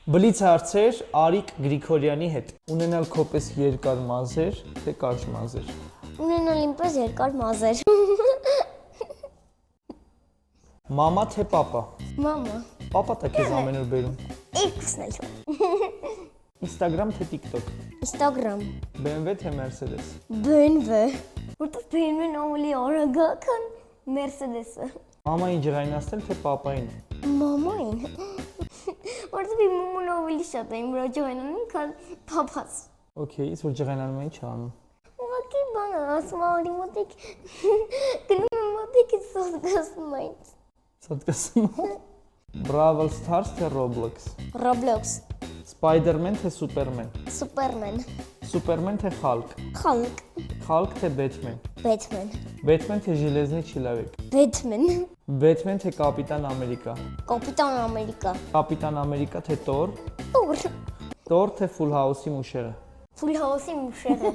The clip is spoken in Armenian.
Բլից հարցեր Արիկ Գրիգորյանի հետ։ Ունենալ քոպես երկար մազեր, թե կարճ մազեր։ Ունենալ ինպես երկար մազեր։ Մամա թե պապա։ Մամա։ Պապա տա քեզ ամեն օր բերում։ Երկուսն էլ։ Instagram թե TikTok։ Instagram։ BMW թե Mercedes։ BMW։ Որտեղ BMW-ն ավելի արագ է, քան Mercedes-ը։ Մամային ջղայնացնել թե պապային։ Մամային։ Որտեղ իմ մաման ավելի շատ է իմ վրա ջղայնանում, քան պապաս։ Okay, իսկ որ ջղայնանում են չի անում։ Ուղղակի բան ասում արի մոտիկ։ Գնում եմ մոտիկ սոդկասում այնց։ Սատկասում։ Brawl Stars թե Roblox։ Roblox։ Spider-Man թե Superman։ Superman։ Superman թե Hulk։ Hulk։ Hulk թե Batman։ Batman։ Batman թե Железный человек։ Batman։ Batman թե Կապիտան Ամերիկա։ Կապիտան Ամերիկա։ Կապիտան Ամերիկա թե Thor։ Thor։ Thor թե Full House-ի մուշերը։ Full House-ի մուշերը։